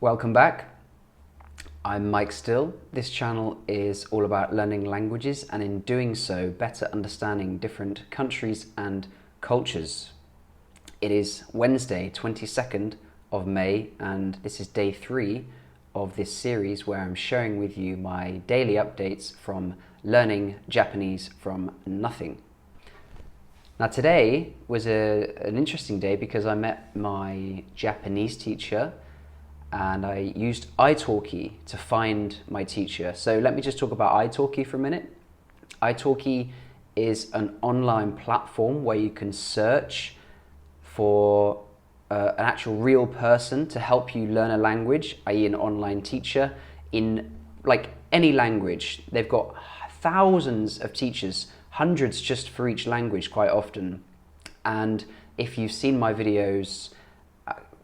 Welcome back. I'm Mike Still. This channel is all about learning languages and in doing so, better understanding different countries and cultures. It is Wednesday, 22nd of May, and this is day 3 of this series where I'm sharing with you my daily updates from learning Japanese from nothing. Now today was an interesting day because I met my Japanese teacher and I used italki to find my teacher. So let me just talk about italki for a minute. Italki is an online platform where you can search for an actual real person to help you learn a language, i.e. an online teacher in like any language. They've got thousands of teachers, hundreds just for each language quite often. And if you've seen my videos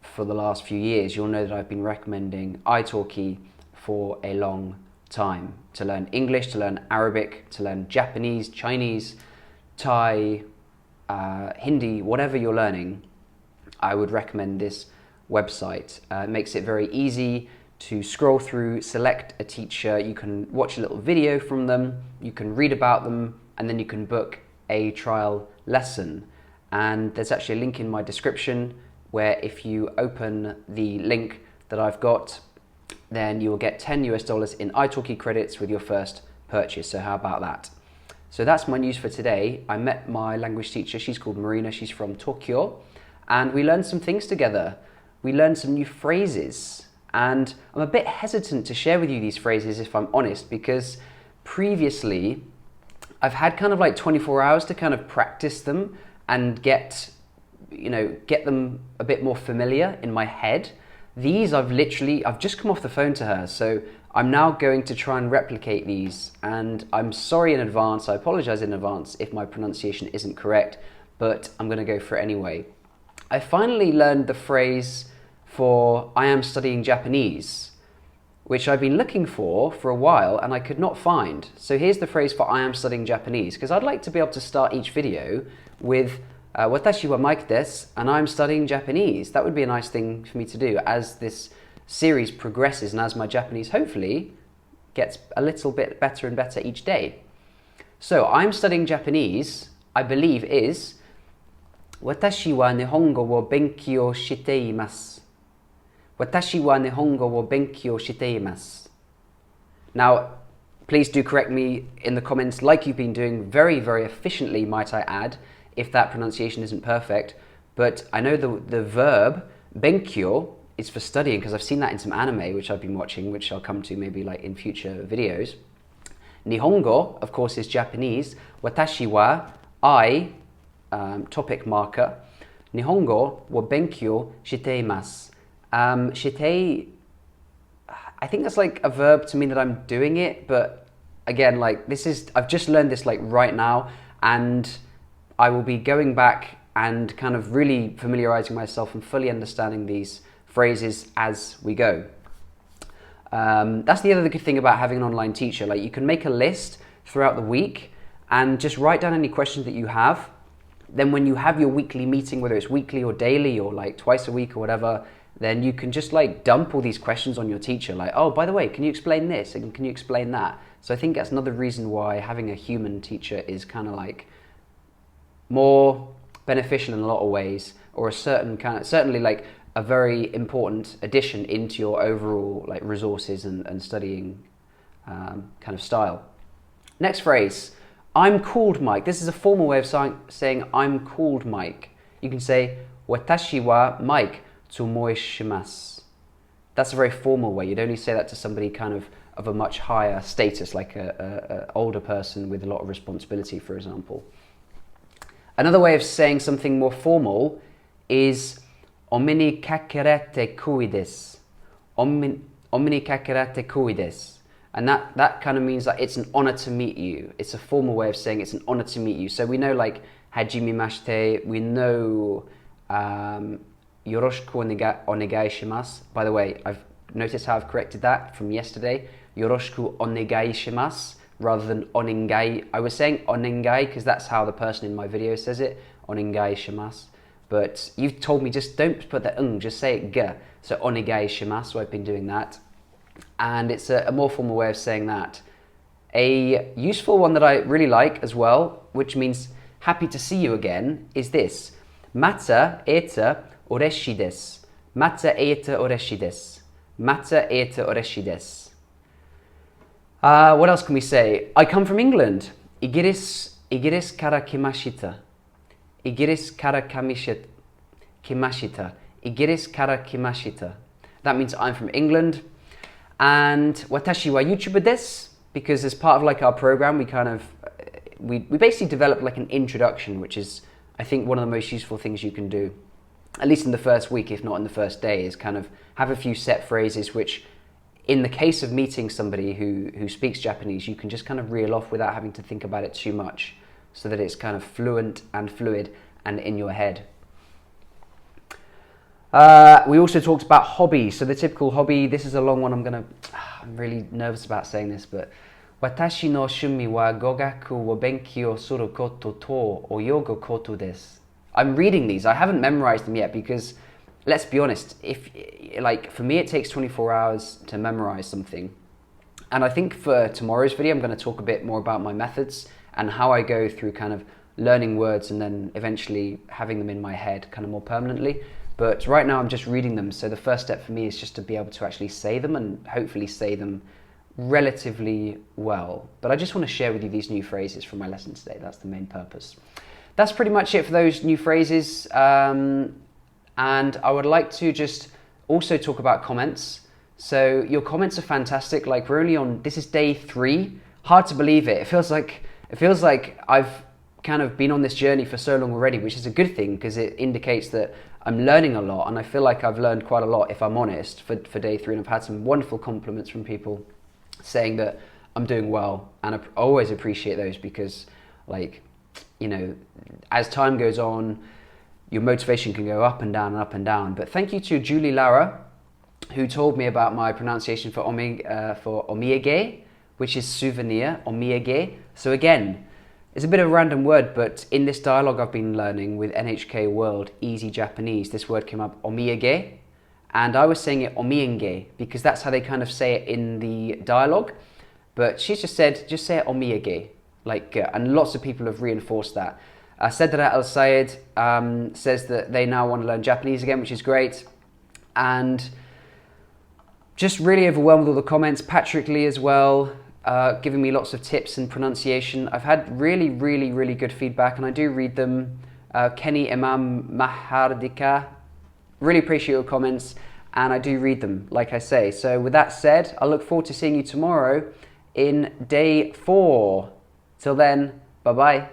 for the last few years, you'll know that I've been recommending italki for a long time to learn English, to learn Arabic, to learn Japanese, Chinese, Thai, Hindi, whatever you're learning. I would recommend this website. It makes it very easy to scroll through, select a teacher, you can watch a little video from them, you can read about them, and then you can book a trial lesson. And there's actually a link in my description where if you open the link that I've got, then you will get $10 in italki credits with your first purchase. So how about that? So that's my news for today. I met my language teacher. She's called Marina. She's from Tokyo. And we learned some things together. We learned some new phrases. And I'm a bit hesitant to share with you these phrases, if I'm honest, because previously I've had kind of like 24 hours to kind of practice them and get them a bit more familiar in my head. These I've just come off the phone to her, so I'm now going to try and replicate these, and I'm sorry in advance, I apologize in advance if my pronunciation isn't correct, but I'm going to go for it anyway. I finally learned the phrase for I am studying Japanese, which I've been looking for a while and I could not find. So here's the phrase for I am studying Japanese, because I'd like to be able to start each video with Watashi wa Mike desu, and I'm studying Japanese. That would be a nice thing for me to do as this series progresses and as my Japanese hopefully gets a little bit better and better each day. So I'm studying Japanese, I believe, is Watashi wa nihongo wo benkyou shite imasu. Watashi wa nihongo wo benkyou shite imasu. Now, please do correct me in the comments like you've been doing very, very efficiently, might I add, if that pronunciation isn't perfect. But I know the verb benkyou is for studying because I've seen that in some anime which I've been watching, which I'll come to maybe like in future videos. Nihongo, of course, is Japanese. Watashi wa, I, topic marker. Nihongo wo benkyou shite imasu. Shite, I think that's like a verb to mean that I'm doing it, but again, like I've just learned this like right now, and I will be going back and kind of really familiarizing myself and fully understanding these phrases as we go. That's the other good thing about having an online teacher. Like, you can make a list throughout the week and just write down any questions that you have. Then when you have your weekly meeting, whether it's weekly or daily or like twice a week or whatever, then you can just like dump all these questions on your teacher. Like, oh, by the way, can you explain this? And can you explain that? So I think that's another reason why having a human teacher is kind of like more beneficial in a lot of ways, or a certainly like a very important addition into your overall like resources and studying kind of style. Next phrase, I'm called Mike. This is a formal way of saying I'm called Mike. You can say Watashi wa Mike tsumoi shimasu. That's a very formal way. You'd only say that to somebody kind of a much higher status, like a older person with a lot of responsibility, for example. Another way of saying something more formal is omini kakerete kui desu. Omini kakerete kui desu. And that kind of means that it's an honor to meet you. It's a formal way of saying it's an honor to meet you. So we know like hajimemashite, we know yoroshiku onegai shimasu. By the way, I've noticed how I've corrected that from yesterday. Yoroshiku onegai shimasu. Rather than oningai. I was saying oningai because that's how the person in my video says it, oningai shimasu. But you've told me just don't put the just say it ga. So onegai shimasu, so I've been doing that. And it's a more formal way of saying that. A useful one that I really like as well, which means happy to see you again, is this. Mata eta oreshi desu. Mata eta oreshi desu. Mata eta oreshi desu. What else can we say? I come from England. Igiris kara kimashita. Igiris kara kimashita. Igiris kara kimashita. That means I'm from England. And watashi wa YouTuber desu, because as part of like our program, we basically developed like an introduction, which is I think one of the most useful things you can do, at least in the first week, if not in the first day, is kind of have a few set phrases which, in the case of meeting somebody who speaks Japanese, you can just kind of reel off without having to think about it too much, so that it's kind of fluent and fluid and in your head. We also talked about hobbies. So the typical hobby, this is a long one, I'm really nervous about saying this, but Watashi no shumi wa gogaku wo benkyou suru koto to oyogu koto desu. I'm reading these. I haven't memorized them yet because, let's be honest, for me it takes 24 hours to memorize something. And I think for tomorrow's video, I'm going to talk a bit more about my methods and how I go through kind of learning words and then eventually having them in my head kind of more permanently. But right now I'm just reading them. So the first step for me is just to be able to actually say them and hopefully say them relatively well. But I just want to share with you these new phrases from my lesson today. That's the main purpose. That's pretty much it for those new phrases. And I would like to just also talk about comments. So your comments are fantastic. Like we're only on, this is day 3. Hard to believe it. It feels like I've kind of been on this journey for so long already, which is a good thing because it indicates that I'm learning a lot, and I feel like I've learned quite a lot, if I'm honest, for day 3. And I've had some wonderful compliments from people saying that I'm doing well, and I always appreciate those because, like, you know, as time goes on, your motivation can go up and down and up and down. But thank you to Julie Lara, who told me about my pronunciation for omiage, which is souvenir, omiage. So again, it's a bit of a random word, but in this dialogue I've been learning with NHK World Easy Japanese, this word came up, omiage, and I was saying it omienge because that's how they kind of say it in the dialogue. But she's just said, just say it omiage, and lots of people have reinforced that. Sedra El Sayed says that they now want to learn Japanese again, which is great. And just really overwhelmed with all the comments. Patrick Lee as well, giving me lots of tips and pronunciation. I've had really, really, really good feedback, and I do read them. Kenny Imam Mahardika, really appreciate your comments, and I do read them, like I say. So with that said, I look forward to seeing you tomorrow in day 4. Till then, bye-bye.